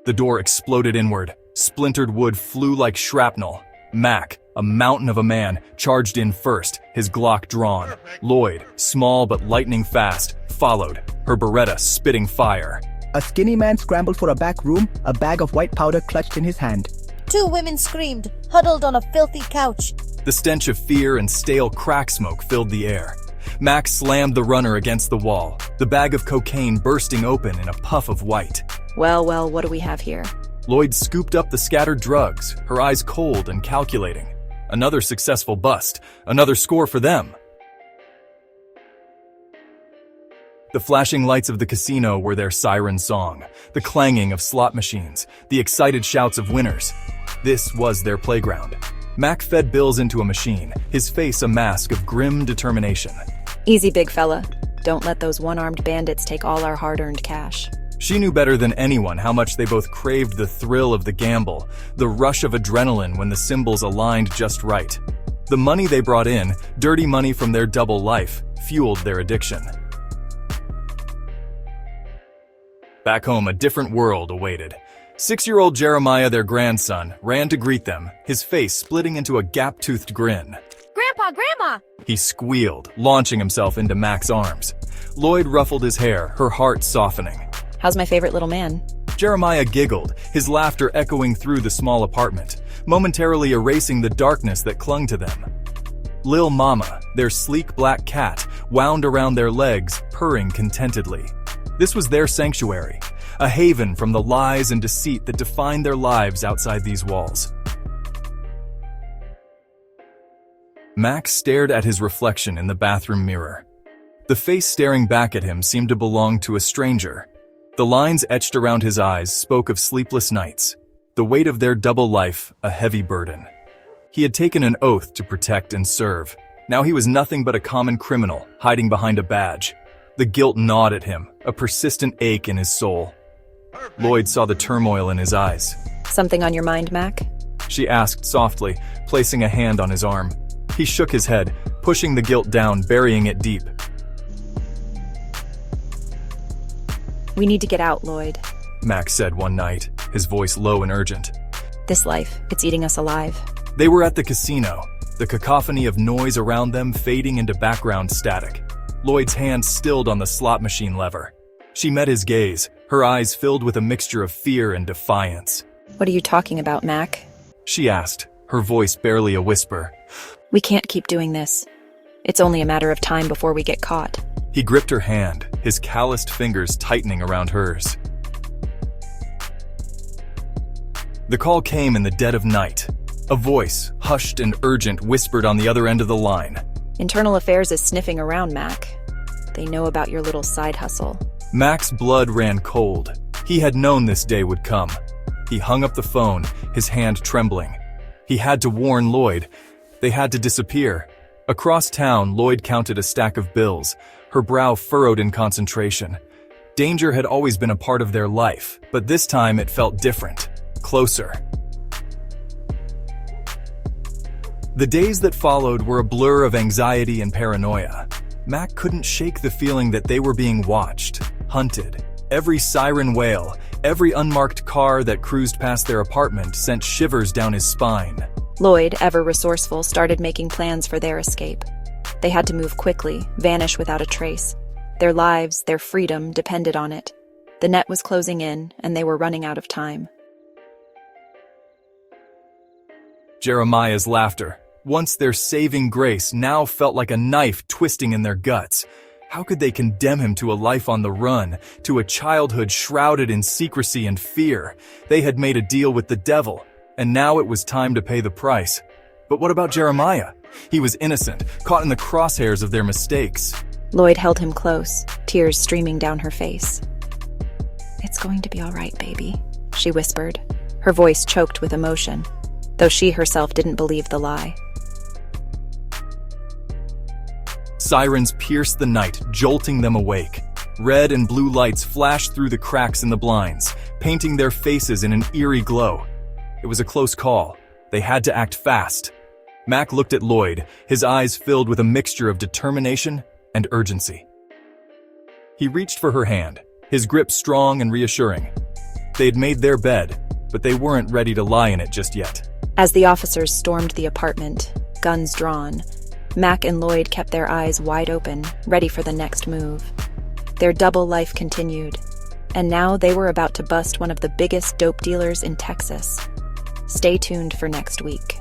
The door exploded inward. Splintered wood flew like shrapnel. Mack, a mountain of a man, charged in first, his Glock drawn. Lloyd, small but lightning fast, followed, her Beretta spitting fire. A skinny man scrambled for a back room, a bag of white powder clutched in his hand. 2 women screamed, huddled on a filthy couch. The stench of fear and stale crack smoke filled the air. Mack slammed the runner against the wall, the bag of cocaine bursting open in a puff of white. Well, what do we have here? Lloyd scooped up the scattered drugs, her eyes cold and calculating. Another successful bust, another score for them. The flashing lights of the casino were their siren song, the clanging of slot machines, the excited shouts of winners. This was their playground. Mack fed bills into a machine, his face a mask of grim determination. Easy, big fella. Don't let those one-armed bandits take all our hard-earned cash. She knew better than anyone how much they both craved the thrill of the gamble, the rush of adrenaline when the symbols aligned just right. The money they brought in, dirty money from their double life, fueled their addiction. Back home, a different world awaited. 6-year-old Jeremiah, their grandson, ran to greet them, his face splitting into a gap-toothed grin. Grandma! He squealed, launching himself into Mack's arms. Lloyd ruffled his hair, her heart softening. How's my favorite little man? Jeremiah giggled, his laughter echoing through the small apartment, momentarily erasing the darkness that clung to them. Lil Mama, their sleek black cat, wound around their legs, purring contentedly. This was their sanctuary, a haven from the lies and deceit that defined their lives outside these walls. Mack stared at his reflection in the bathroom mirror. The face staring back at him seemed to belong to a stranger. The lines etched around his eyes spoke of sleepless nights, the weight of their double life a heavy burden. He had taken an oath to protect and serve. Now he was nothing but a common criminal, hiding behind a badge. The guilt gnawed at him, a persistent ache in his soul. Lloyd saw the turmoil in his eyes. Something on your mind, Mack? She asked softly, placing a hand on his arm. He shook his head, pushing the guilt down, burying it deep. We need to get out, Lloyd, Mack said one night, his voice low and urgent. This life, it's eating us alive. They were at the casino, the cacophony of noise around them fading into background static. Lloyd's hand stilled on the slot machine lever. She met his gaze, her eyes filled with a mixture of fear and defiance. What are you talking about, Mack? She asked, her voice barely a whisper. We can't keep doing this. It's only a matter of time before we get caught. He gripped her hand, his calloused fingers tightening around hers. The call came in the dead of night. A voice, hushed and urgent, whispered on the other end of the line. Internal Affairs is sniffing around, Mack. They know about your little side hustle. Mack's blood ran cold. He had known this day would come. He hung up the phone, his hand trembling. He had to warn Lloyd. They had to disappear. Across town, Lloyd counted a stack of bills, her brow furrowed in concentration. Danger had always been a part of their life, but this time it felt different, closer. The days that followed were a blur of anxiety and paranoia. Mack couldn't shake the feeling that they were being watched, hunted. Every siren wail, every unmarked car that cruised past their apartment sent shivers down his spine. Lloyd, ever resourceful, started making plans for their escape. They had to move quickly, vanish without a trace. Their lives, their freedom, depended on it. The net was closing in, and they were running out of time. Jeremiah's laughter, once their saving grace, now felt like a knife twisting in their guts. How could they condemn him to a life on the run, to a childhood shrouded in secrecy and fear? They had made a deal with the devil, and now it was time to pay the price. But what about Jeremiah? He was innocent, caught in the crosshairs of their mistakes. Lloyd held him close, tears streaming down her face. It's going to be all right, baby, she whispered, her voice choked with emotion, though she herself didn't believe the lie. Sirens pierced the night, jolting them awake. Red and blue lights flashed through the cracks in the blinds, painting their faces in an eerie glow. It was a close call. They had to act fast. Mack looked at Lloyd, his eyes filled with a mixture of determination and urgency. He reached for her hand, his grip strong and reassuring. They had made their bed, but they weren't ready to lie in it just yet. As the officers stormed the apartment, guns drawn, Mack and Lloyd kept their eyes wide open, ready for the next move. Their double life continued, and now they were about to bust one of the biggest dope dealers in Texas. Stay tuned for next week.